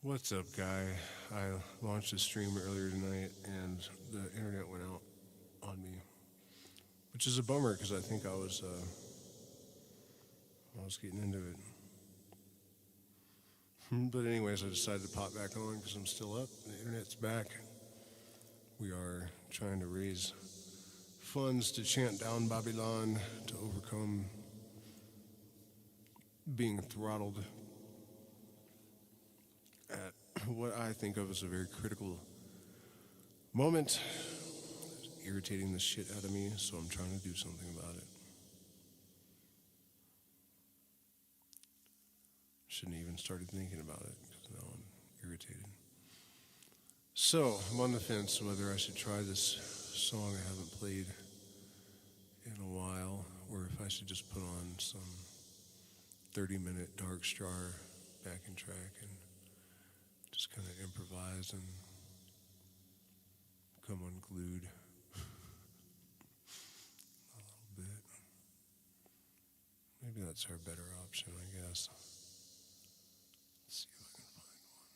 What's up, guy? I launched a stream earlier tonight and the internet went out on me, which is a bummer because I think I was getting into it. But anyways, I decided to pop back on because I'm still up. The internet's back. We are trying to raise funds to chant down Babylon to overcome being throttled at what I think of as a very critical moment. It's irritating the shit out of me, so I'm trying to do something about it. Shouldn't have even started thinking about it because now I'm irritated. So I'm on the fence whether I should try this song I haven't played in a while, or if I should just put on some 30-minute Dark Star backing track and just kind of improvise and come unglued a little bit. Maybe that's our better option, I guess. Let's see if I can find one.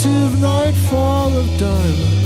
elusive nightfall of diamond.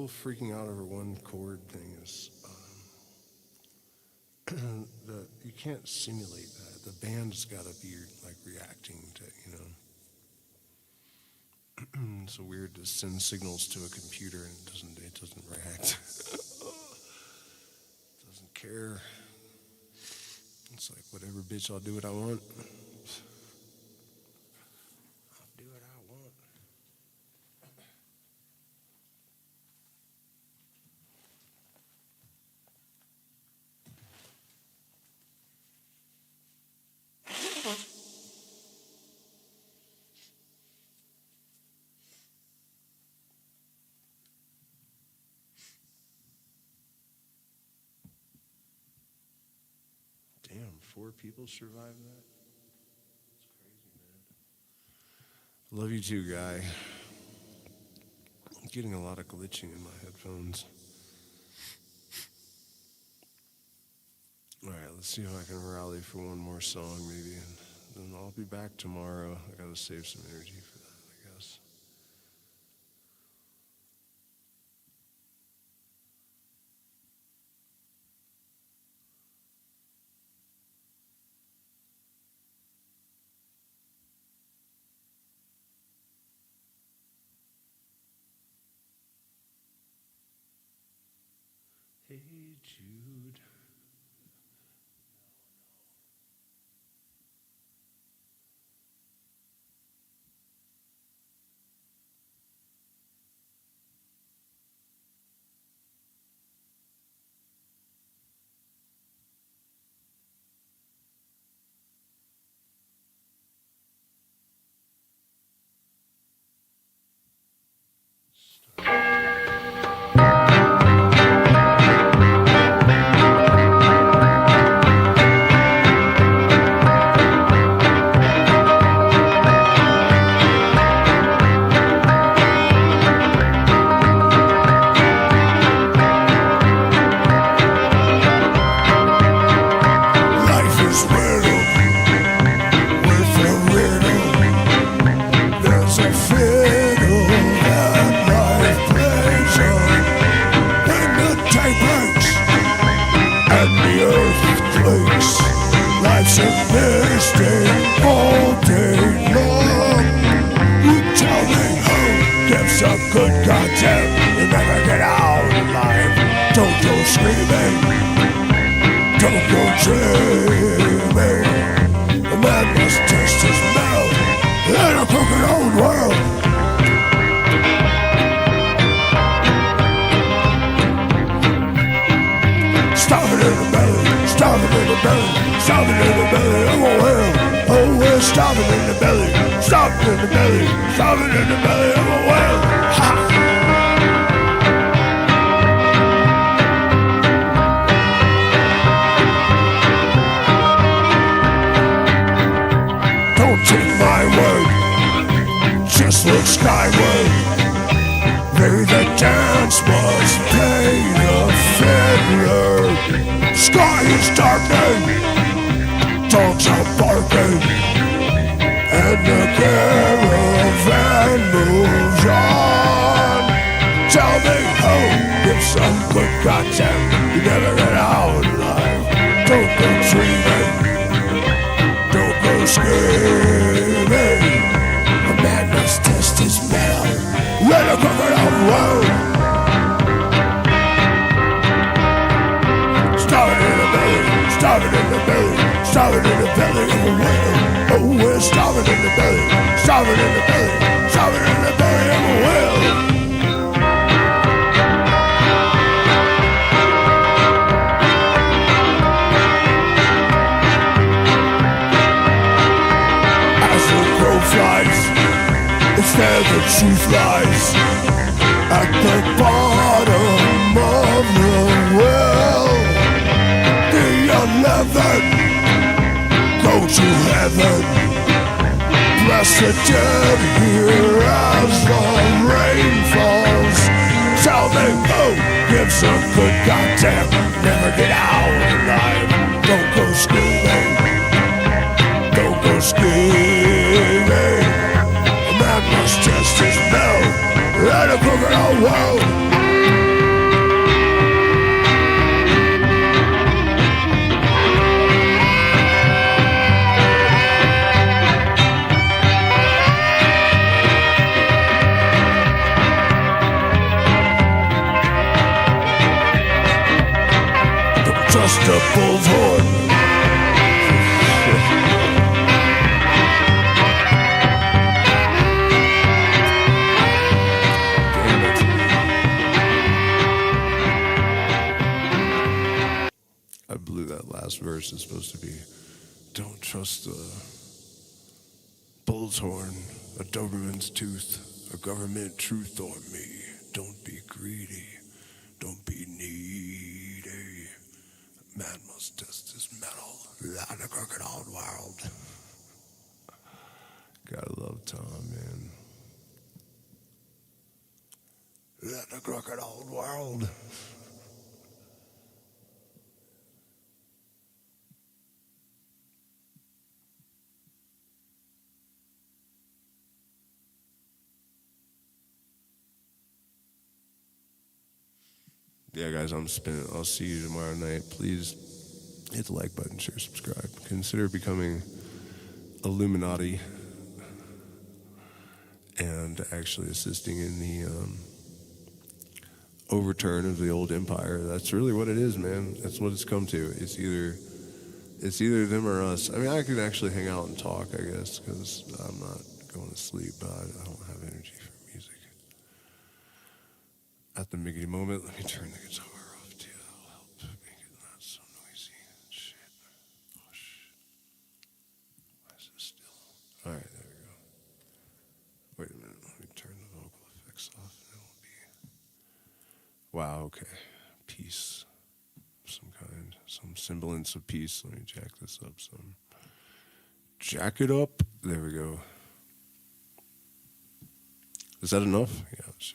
little freaking out over one chord thing is you can't simulate that. The band's got to be like reacting to, it's so weird to send signals to a computer and it doesn't react. Doesn't care. It's like, whatever, bitch, I'll do what I want. I'll do what I want. Damn, 4 people survived that? That's crazy, man. Love you too, guy. I'm getting a lot of glitching in my headphones. All right, let's see if I can rally for one more song, maybe, and then I'll be back tomorrow. I gotta save some energy for that, I guess. Hey, Jude. Let it cook it all world. trust a bull's horn. Damn it. I blew that last verse. It's supposed to be, don't trust a bull's horn, a Doberman's tooth, a government truth on me. Don't be greedy. Don't be needy. Man must test his metal. Not a crooked old world. Gotta love Tom, man. Not a crooked old world. Yeah, guys, I'm spinning. I'll see you tomorrow night. Please hit the like button, share, subscribe. Consider becoming Illuminati and actually assisting in the overturn of the old empire. That's really what it is, man. That's what it's come to. It's either them or us. I mean, I could actually hang out and talk, I guess, because I'm not going to sleep, but I don't have energy for music. At the miggity moment, let me turn the guitar off too. That'll help make it not so noisy. Shit. Oh, shit. Why is it still? All right, there we go. Wait a minute. Let me turn the vocal effects off. That'll be... Wow, okay. Peace. Some kind. Some semblance of peace. Let me jack this up some. Jack it up. There we go. Is that enough? Yeah, it should be.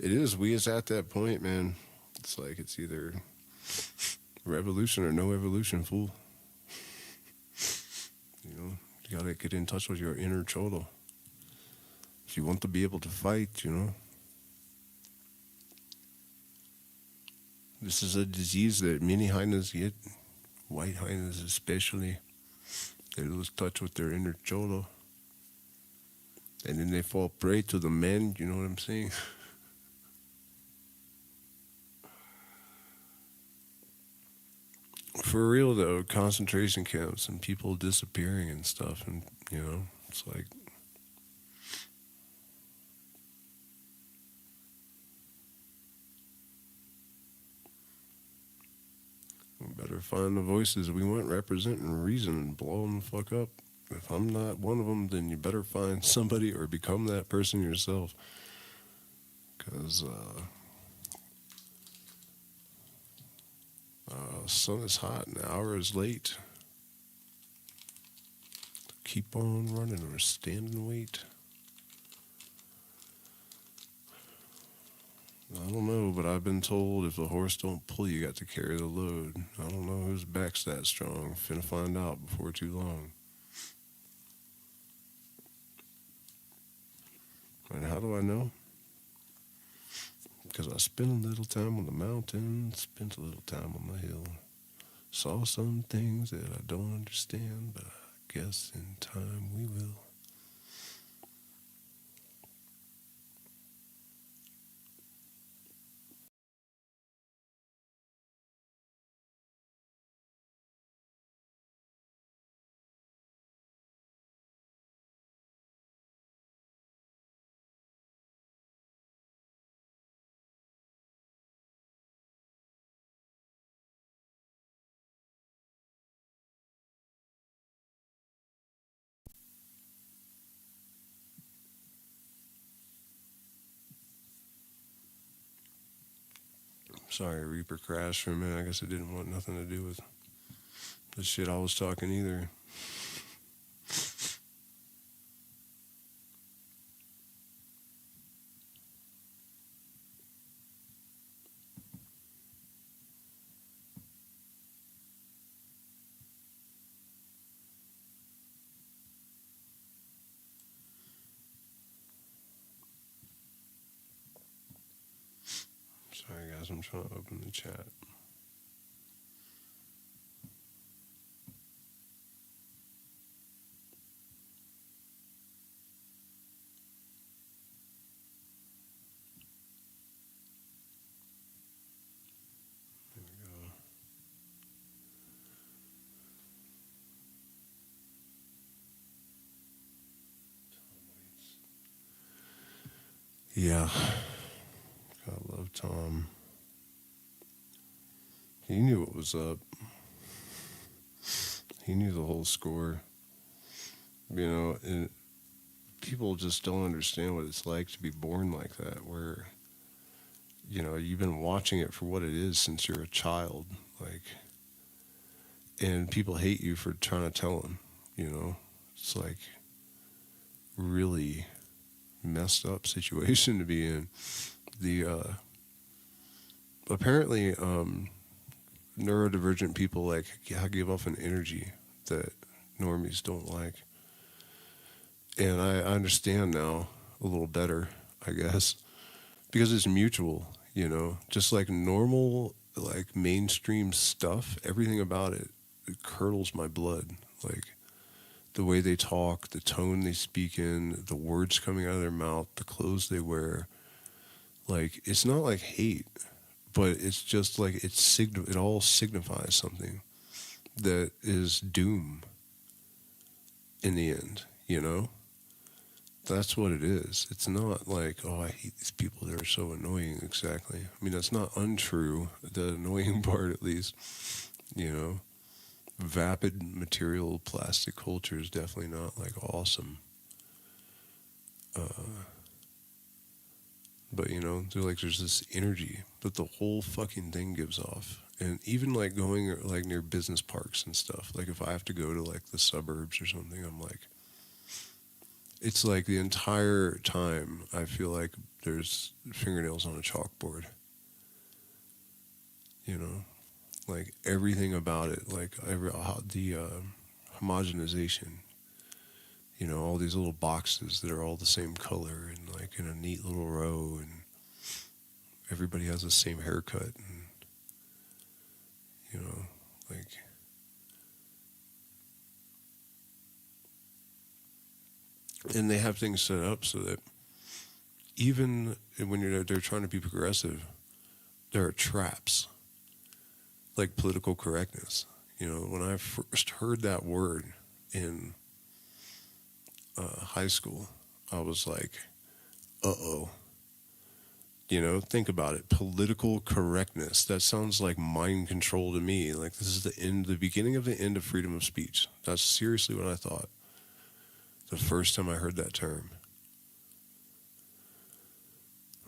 It is. We is at that point, man. It's like it's either revolution or no evolution, fool. You know, you gotta get in touch with your inner cholo. If you want to be able to fight, you know. This is a disease that many hyenas get, white hyenas especially. They lose touch with their inner cholo. And then they fall prey to the men, you know what I'm saying? For real though, concentration camps and people disappearing and stuff, and you know, it's like we better find the voices we want representing reason and blow them the fuck up. If I'm not one of them, then you better find somebody or become that person yourself. Because sun is hot and the hour is late. Keep on running or stand and wait. I don't know, but I've been told if the horse don't pull, you got to carry the load. I don't know whose back's that strong. Finna find out before too long. And how do I know? Because I spent a little time on the mountain, spent a little time on the hill. Saw some things that I don't understand, but I guess in time we will. Sorry, Reaper crashed for a minute. I guess it didn't want nothing to do with the shit I was talking either. Sorry guys, I'm trying to open the chat. Yeah. I love Tom. He knew what was up. He knew the whole score. And people just don't understand what it's like to be born like that, where, you've been watching it for what it is since you're a child, and people hate you for trying to tell them, It's like really messed up situation to be in. Apparently, neurodivergent people give off an energy that normies don't like. And I understand now a little better, I guess, because it's mutual, just like normal, mainstream stuff, everything about it curdles my blood. Like the way they talk, the tone they speak in, the words coming out of their mouth, the clothes they wear. It's not like hate, but it's just like it all signifies something that is doom in the end, That's what it is. It's not like, oh, I hate these people, they're so annoying, exactly. I mean, that's not untrue, the annoying part at least, Vapid material plastic culture is definitely not awesome. But there's this energy that the whole fucking thing gives off. And even going near business parks and stuff, if I have to go to the suburbs or something, I'm it's the entire time I feel like there's fingernails on a chalkboard. Everything about it, the homogenization, all these little boxes that are all the same color and in a neat little row, and everybody has the same haircut, and and they have things set up so that even when they're trying to be progressive, there are traps, like political correctness. When I first heard that word in high school, I was like, uh-oh. Think about it. Political correctness. That sounds like mind control to me. This is the beginning of the end of freedom of speech. That's seriously what I thought the first time I heard that term.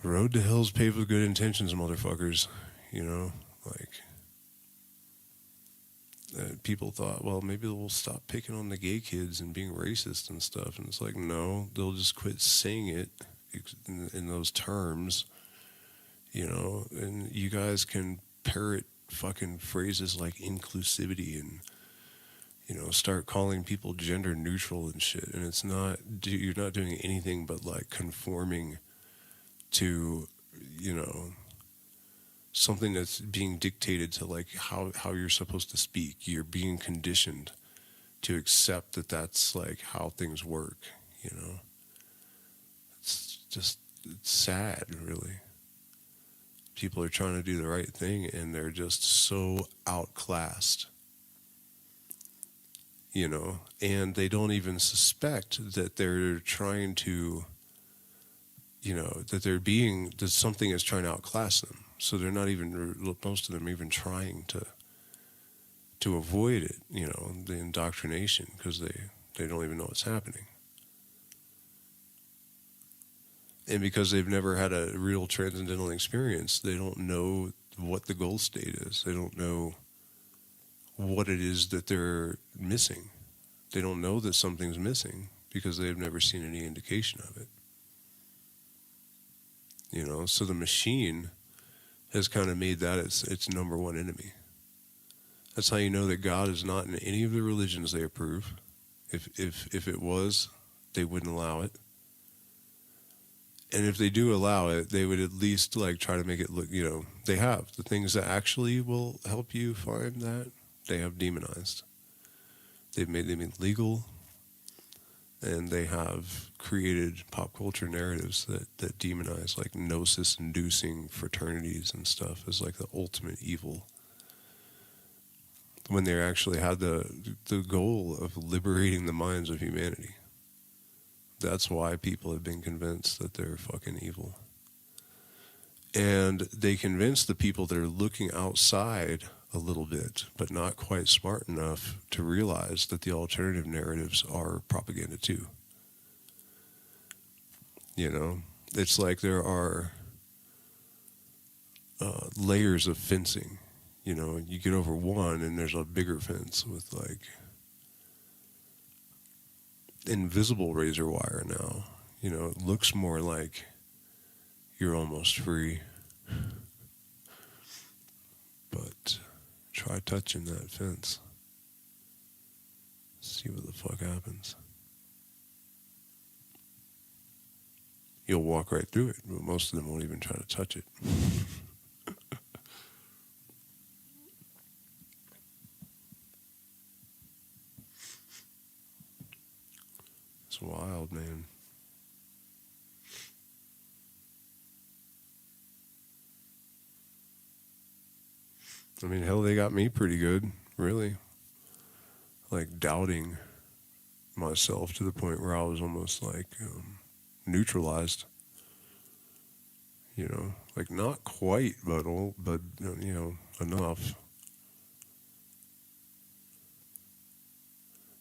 Road to hell's paved with good intentions, motherfuckers. People thought, well, maybe they'll stop picking on the gay kids and being racist and stuff. And it's no, they'll just quit saying it in those terms, and you guys can parrot fucking phrases like inclusivity and, start calling people gender neutral and shit. And it's not, you're not doing anything but conforming to, something that's being dictated to how you're supposed to speak. You're being conditioned to accept that that's how things work, It's just, it's sad, really. People are trying to do the right thing and they're just so outclassed, and they don't even suspect that they're trying to, that something is trying to outclass them. So they're not even, most of them even trying to avoid it, the indoctrination, because they don't even know what's happening. And because they've never had a real transcendental experience, they don't know what the goal state is. They don't know what it is that they're missing. They don't know that something's missing because they've never seen any indication of it. So the machine has kind of made that its number one enemy. That's how you know that God is not in any of the religions they approve. If it was, they wouldn't allow it. And if they do allow it, they would at least try to make it look, they have the things that actually will help you find that, they have demonized. They've made them illegal, and they have created pop culture narratives that demonize gnosis-inducing fraternities and stuff as the ultimate evil, when they actually had the goal of liberating the minds of humanity. That's why people have been convinced that they're fucking evil. And they convince the people that are looking outside a little bit, but not quite smart enough to realize that the alternative narratives are propaganda too. You know, it's like there are layers of fencing. You know, you get over one and there's a bigger fence with like invisible razor wire now. You know, it looks more like you're almost free. But try touching that fence. See what the fuck happens. You'll walk right through it, but most of them won't even try to touch it. It's wild, man. I mean, hell, they got me pretty good, really. Like doubting myself to the point where I was almost like neutralized. You know, like not quite, but you know, enough.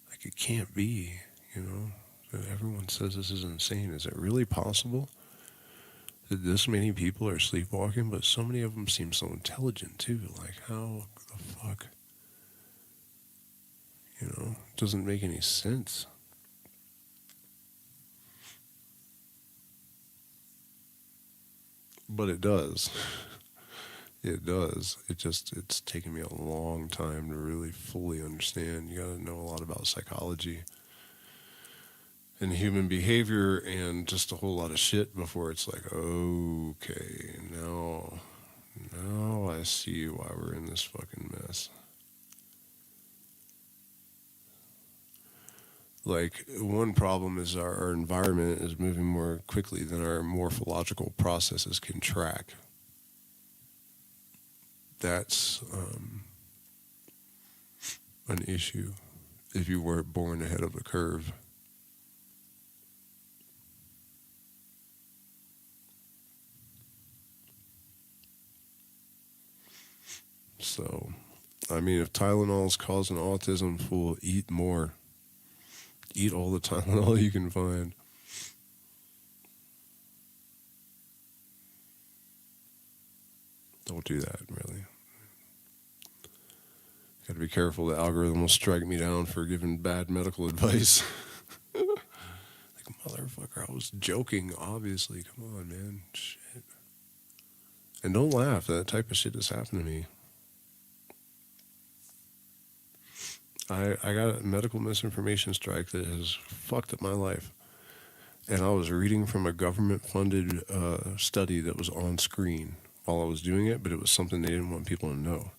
Like it can't be, you know. Everyone says this is insane. Is it really possible that this many people are sleepwalking, but so many of them seem so intelligent too? Like, how the fuck? You know, it doesn't make any sense. But it does. It does. It's taken me a long time to really fully understand. You gotta know a lot about psychology and human behavior and just a whole lot of shit before it's like, okay, now I see why we're in this fucking mess. Like, one problem is our environment is moving more quickly than our morphological processes can track. That's an issue if you weren't born ahead of the curve. So, I mean, if Tylenol is causing autism, fool, eat more. Eat all the Tylenol you can find. Don't do that, really. Got to be careful. The algorithm will strike me down for giving bad medical advice. Like, motherfucker, I was joking, obviously. Come on, man. Shit. And don't laugh. That type of shit has happened to me. I got a medical misinformation strike that has fucked up my life. And I was reading from a government-funded study that was on screen while I was doing it, but it was something they didn't want people to know.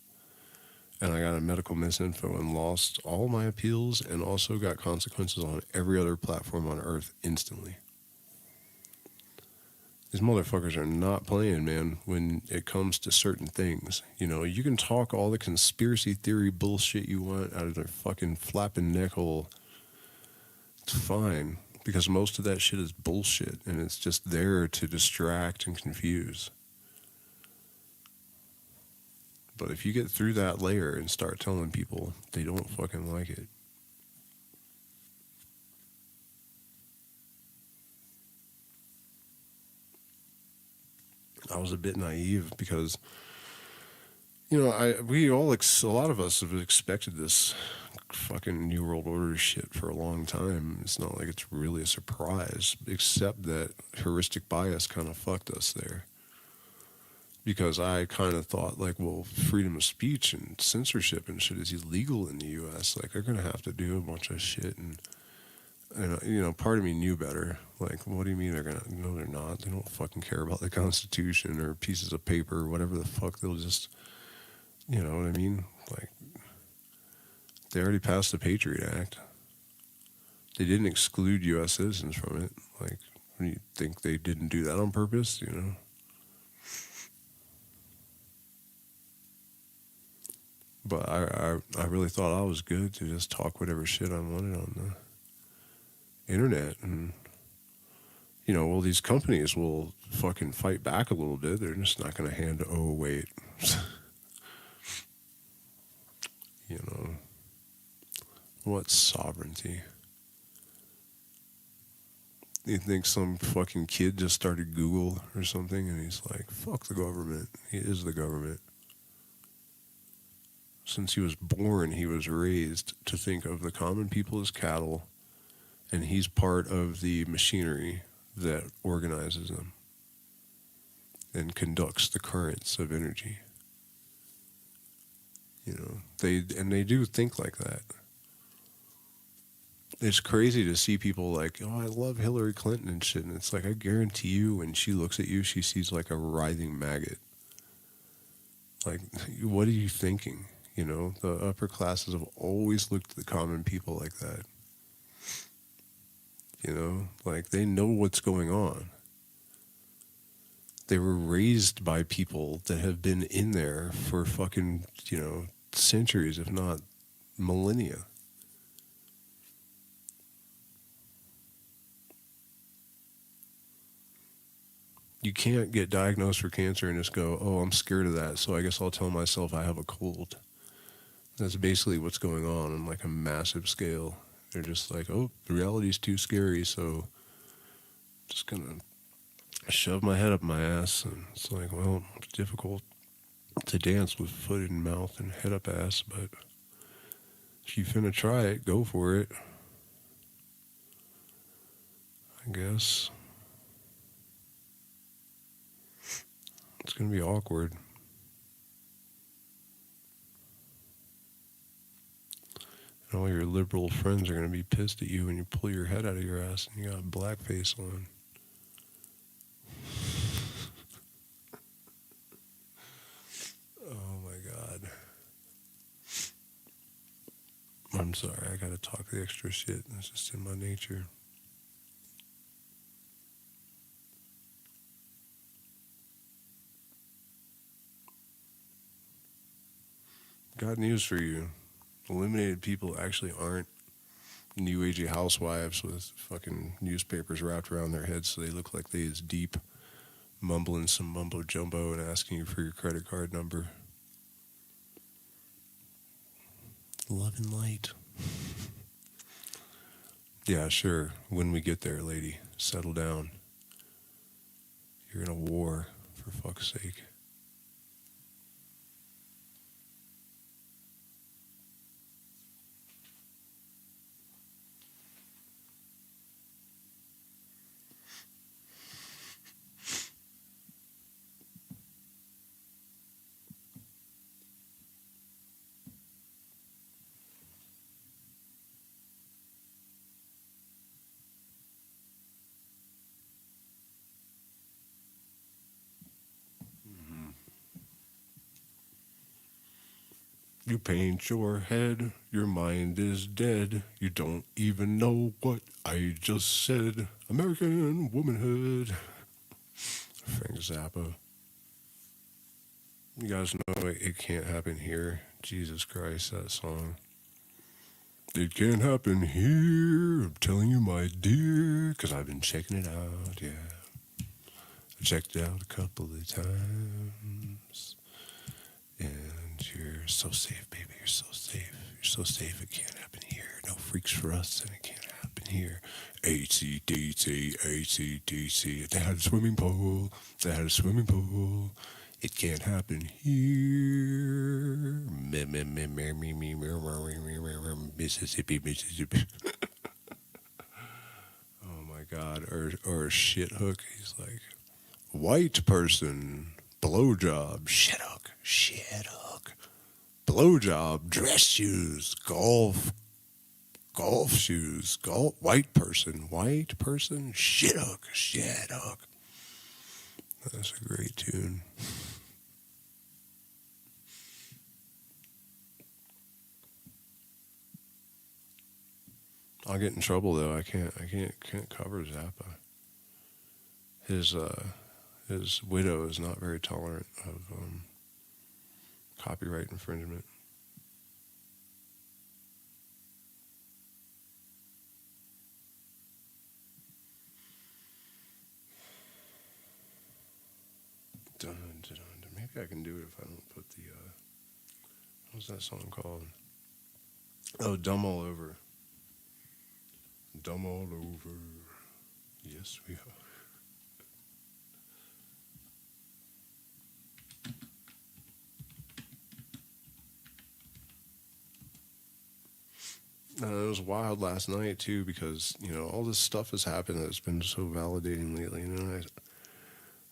And I got a medical misinfo and lost all my appeals and also got consequences on every other platform on earth instantly. These motherfuckers are not playing, man, when it comes to certain things. You know, you can talk all the conspiracy theory bullshit you want out of their fucking flapping neck hole. It's fine, because most of that shit is bullshit, and it's just there to distract and confuse. But if you get through that layer and start telling people, they don't fucking like it. I was a bit naive because, you know, a lot of us have expected this fucking New World Order shit for a long time. It's not like it's really a surprise, except that heuristic bias kind of fucked us there. Because I kind of thought, like, well, freedom of speech and censorship and shit is illegal in the U.S. Like, they're going to have to do a bunch of shit. And, you know, part of me knew better. Like, what do you mean they're going to? No, they're not. They don't fucking care about the Constitution or pieces of paper or whatever the fuck. They'll just, you know what I mean? Like, they already passed the Patriot Act. They didn't exclude U.S. citizens from it. Like, you think they didn't do that on purpose, you know? But I really thought I was good to just talk whatever shit I wanted on the internet. And You know, well, these companies will fucking fight back a little bit. They're just not going to hand, oh, wait. You know, what's sovereignty? You think some fucking kid just started Google or something and he's like, fuck the government. He is the government. Since he was born, he was raised to think of the common people as cattle, and he's part of the machinery that organizes them and conducts the currents of energy. You know, they do think like that. It's crazy to see people like, oh, I love Hillary Clinton and shit. And it's like, I guarantee you, when she looks at you, she sees like a writhing maggot. Like, what are you thinking? You know, the upper classes have always looked at the common people like that. You know, like they know what's going on. They were raised by people that have been in there for fucking, you know, centuries, if not millennia. You can't get diagnosed for cancer and just go, oh, I'm scared of that, so I guess I'll tell myself I have a cold. That's basically what's going on like a massive scale. They're just like, oh, the reality's too scary, so just gonna shove my head up my ass. And it's like, well, it's difficult to dance with foot in mouth and head up ass, but if you finna try it, go for it. I guess. It's gonna be awkward. And all your liberal friends are gonna be pissed at you when you pull your head out of your ass and you got blackface on. Oh my God. I'm sorry, I gotta talk the extra shit. That's just in my nature. Got news for you. Illuminated people actually aren't new agey housewives with fucking newspapers wrapped around their heads so they look like they is deep, mumbling some mumbo jumbo and asking you for your credit card number. Love and light. Yeah, sure. When we get there, lady, settle down. You're in a war, for fuck's sake. You paint your head, your mind is dead. You don't even know what I just said. American womanhood. Frank Zappa. You guys know it can't happen here. Jesus Christ, that song. It can't happen here, I'm telling you, my dear, 'cause I've been checking it out, yeah. I checked it out a couple of times. And you're so safe, baby, you're so safe. You're so safe, it can't happen here. No freaks for us, and it can't happen here. ACDC, ACDC. They had a swimming pool, they had a swimming pool. It can't happen here. Mississippi, Mississippi. Oh my God. Or a shit hook. He's like, white person, blowjob, shit hook, shit hook. Blowjob, dress shoes, golf shoes, white person, shit hook, shit hook. That's a great tune. I'll get in trouble though. I can't cover Zappa. His widow is not very tolerant of copyright infringement. Maybe I can do it if I don't put the, what's that song called? Oh, Dumb All Over. Dumb all over. Yes, we are. It was wild last night too because all this stuff has happened that's been so validating lately.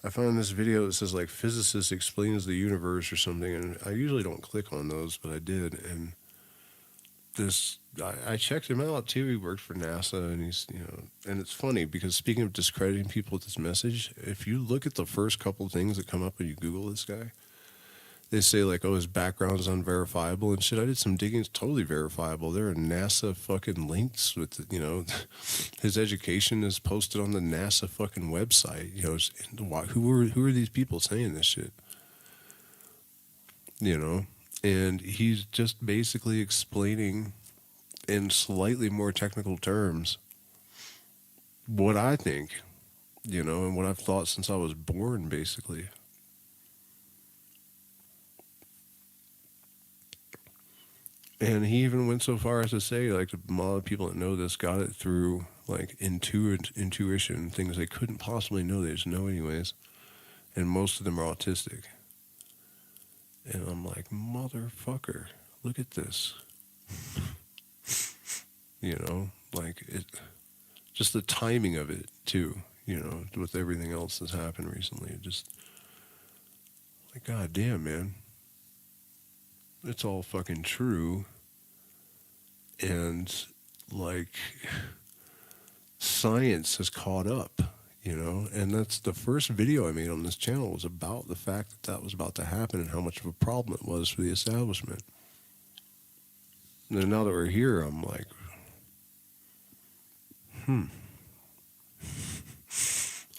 I found this video that says like physicist explains the universe or something, and I usually don't click on those, but I did, and I checked him out too. He worked for NASA, and he's and it's funny because speaking of discrediting people with this message, if you look at the first couple of things that come up when you Google this guy, they say like, oh, his background is unverifiable and shit. I did some digging; it's totally verifiable. There are NASA fucking links with his education is posted on the NASA fucking website. Who are these people saying this shit? And he's just basically explaining in slightly more technical terms what I think, and what I've thought since I was born, basically. And he even went so far as to say, like, a lot of people that know this got it through, like, intuition, things they couldn't possibly know, they just know anyways. And most of them are autistic. And I'm like, motherfucker, look at this. Like it, just the timing of it too, with everything else that's happened recently. Just like, god damn, man. It's all fucking true. And like science has caught up. And that's the first video I made on this channel was about the fact that was about to happen and how much of a problem it was for the establishment. And then now that we're here, I'm like,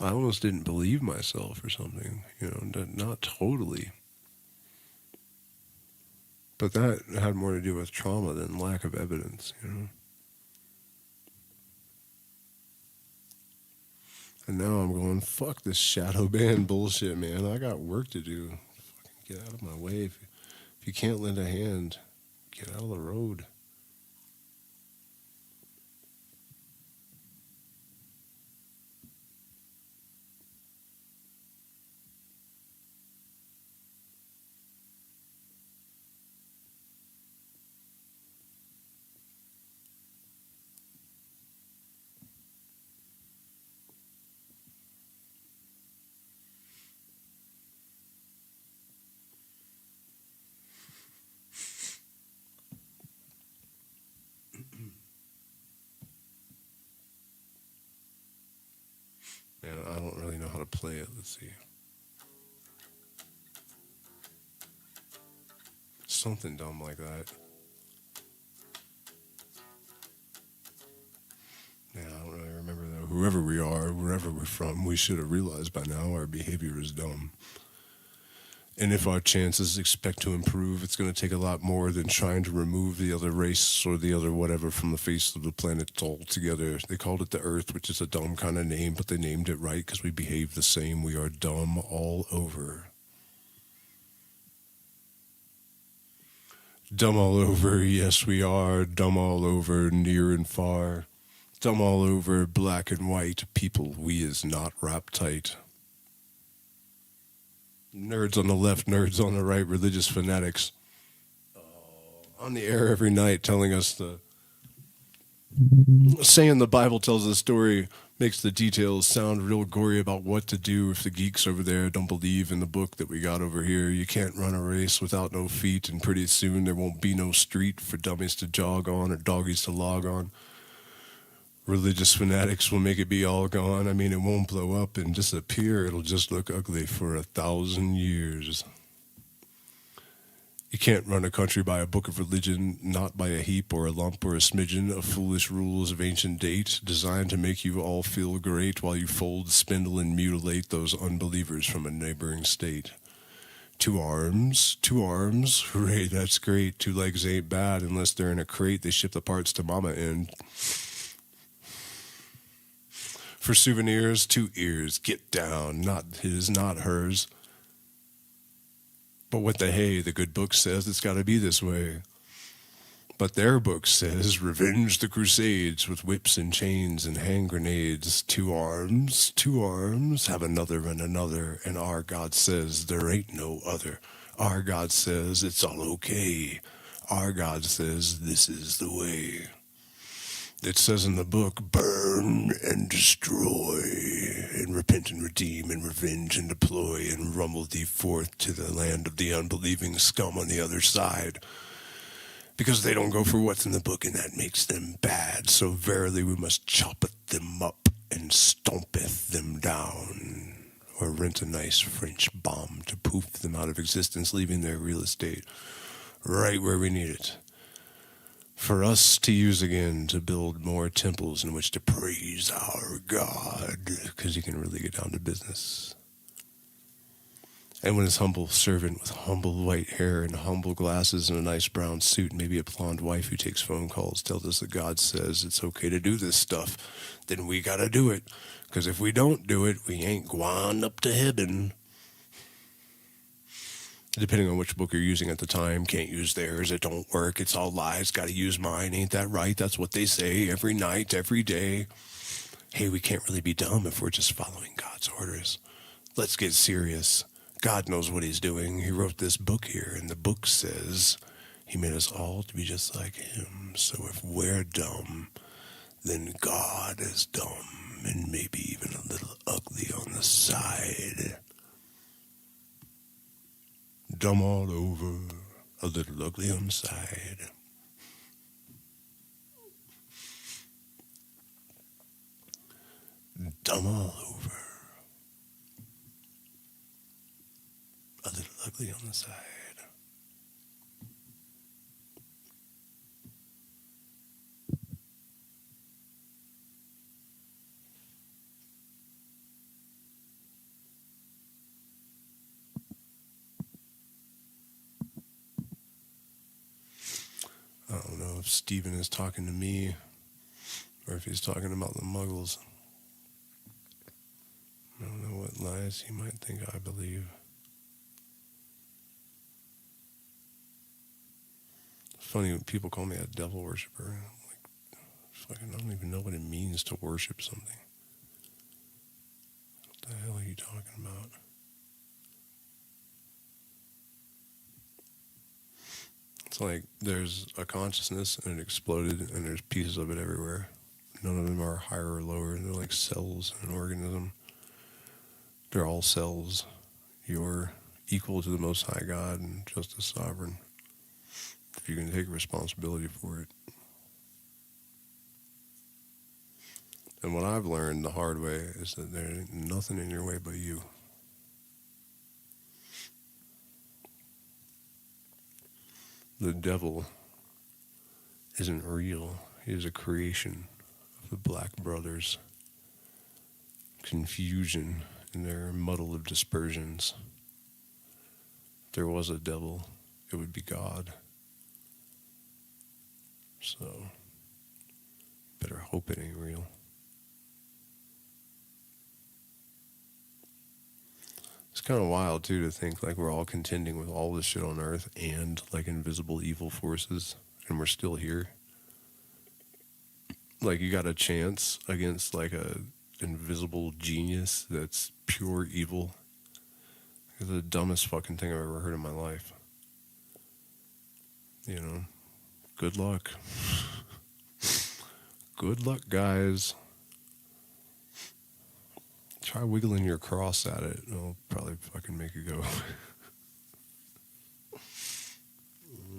I almost didn't believe myself or something, not totally. But that had more to do with trauma than lack of evidence, And now I'm going, fuck this shadow ban bullshit, man. I got work to do. Fucking get out of my way. If you can't lend a hand, get out of the road. Man, I don't really know how to play it. Let's see. Something dumb like that. Yeah, I don't really remember though. Whoever we are, wherever we're from, we should have realized by now our behavior is dumb. And if our chances expect to improve, it's going to take a lot more than trying to remove the other race or the other whatever from the face of the planet altogether. They called it the Earth, which is a dumb kind of name, but they named it right because we behave the same. We are dumb all over. Dumb all over, yes we are. Dumb all over, near and far. Dumb all over, black and white. People we is not wrapped tight. Nerds on the left, nerds on the right, religious fanatics on the air every night telling us saying the Bible tells a story makes the details sound real gory about what to do if the geeks over there don't believe in the book that we got over here. You can't run a race without no feet, and pretty soon there won't be no street for dummies to jog on or doggies to log on. Religious fanatics will make it be all gone. I mean, it won't blow up and disappear. It'll just look ugly for 1,000 years. You can't run a country by a book of religion, not by a heap or a lump or a smidgen of foolish rules of ancient date, designed to make you all feel great while you fold, spindle, and mutilate those unbelievers from a neighboring state. 2 arms, hooray, that's great. 2 legs ain't bad unless they're in a crate they ship the parts to mama in. For souvenirs, 2 ears, get down, not his, not hers. But what the hey, the good book says it's got to be this way. But their book says, revenge the crusades with whips and chains and hand grenades. 2 arms, have another and another. And our God says there ain't no other. Our God says it's all okay. Our God says this is the way. It says in the book, burn and destroy, and repent and redeem, and revenge and deploy, and rumble thee forth to the land of the unbelieving scum on the other side. Because they don't go for what's in the book, and that makes them bad. So verily we must choppeth them up, and stompeth them down, or rent a nice French bomb to poof them out of existence, leaving their real estate right where we need it. For us to use again to build more temples in which to praise our God, because he can really get down to business. And when his humble servant with humble white hair and humble glasses and a nice brown suit, and maybe a blonde wife who takes phone calls, tells us that God says it's okay to do this stuff, then we gotta do it. Because if we don't do it, we ain't going up to heaven. Depending on which book you're using at the time, can't use theirs, it don't work, it's all lies, gotta use mine, ain't that right? That's what they say every night, every day. Hey, we can't really be dumb if we're just following God's orders. Let's get serious. God knows what he's doing. He wrote this book here, and the book says he made us all to be just like him. So if we're dumb, then God is dumb, and maybe even a little ugly on the side. Dumb all over, a little ugly on the side. Dumb all over, a little ugly on the side. I don't know if Stephen is talking to me or if he's talking about the muggles. I don't know what lies he might think I believe. It's funny when people call me a devil worshiper. I'm like, fucking, I don't even know what it means to worship something. What the hell are you talking about? It's like there's a consciousness and it exploded and there's pieces of it everywhere. None of them are higher or lower. They're like cells in an organism. They're all cells. You're equal to the Most High God and just as sovereign. If you can take responsibility for it. And what I've learned the hard way is that there ain't nothing in your way but you. The devil isn't real. He is a creation of the Black Brothers. Confusion in their muddle of dispersions. If there was a devil, it would be God. So, better hope it ain't real. It's kind of wild, too, to think like we're all contending with all this shit on Earth and like invisible evil forces, and we're still here. Like, you got a chance against like a invisible genius that's pure evil. It's the dumbest fucking thing I've ever heard in my life. You know, good luck. Good luck, guys. Try wiggling your cross at it. It'll probably fucking make it go. Oh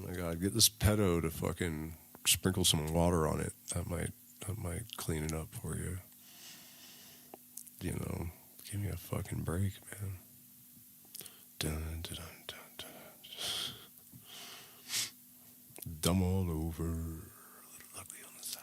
my God, get this pedo to fucking sprinkle some water on it. That might clean it up for you. You know, give me a fucking break, man. Dun, dun, dun, dun, dun. Dumb all over, a little ugly on the side.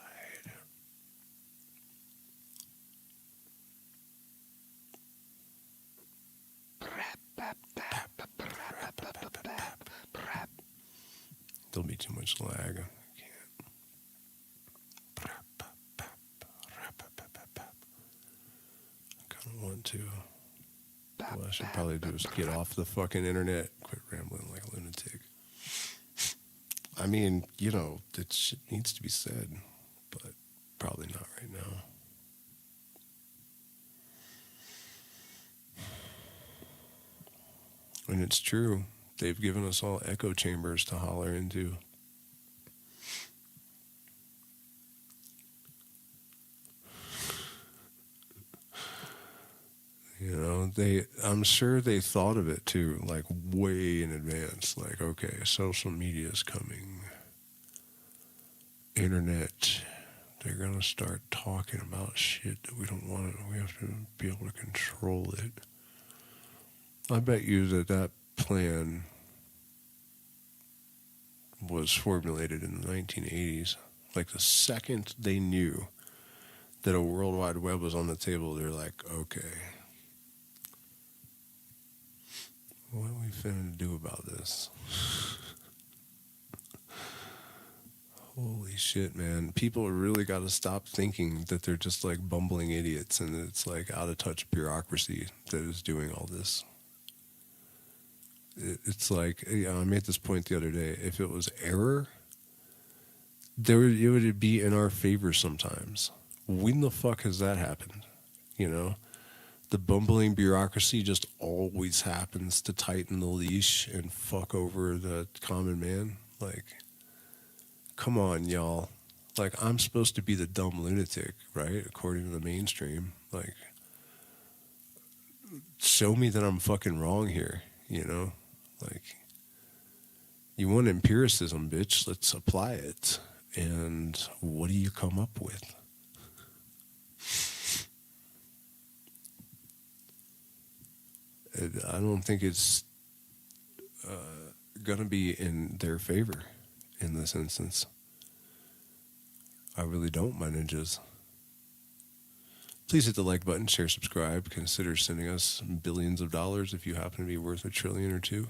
There'll be too much lag. I can't. I kind of want to. What I should probably do is get off the fucking internet, quit rambling like a lunatic. I mean, you know, that shit needs to be said, but probably not right now. And it's true. They've given us all echo chambers to holler into. You know, I'm sure they thought of it too, like way in advance. Like, okay, social media is coming. Internet. They're going to start talking about shit that we don't want to, we have to be able to control it. I bet you that plan was formulated in the 1980s. Like the second they knew that a World Wide Web was on the table, they're like, okay, what are we finna do about this? Holy shit, man. People really got to stop thinking that they're just like bumbling idiots and it's like out of touch bureaucracy that is doing all this. It's like, I made this point the other day. If it was error, it would be in our favor sometimes. When the fuck has that happened? You know? The bumbling bureaucracy just always happens to tighten the leash and fuck over the common man. Like, come on, y'all. Like, I'm supposed to be the dumb lunatic, right? According to the mainstream. Like, show me that I'm fucking wrong here, you know? Like, you want empiricism, bitch. Let's apply it. And what do you come up with? I don't think it's going to be in their favor in this instance. I really don't, my ninjas. Please hit the like button, share, subscribe. Consider sending us billions of dollars if you happen to be worth $1 trillion or $2 trillion.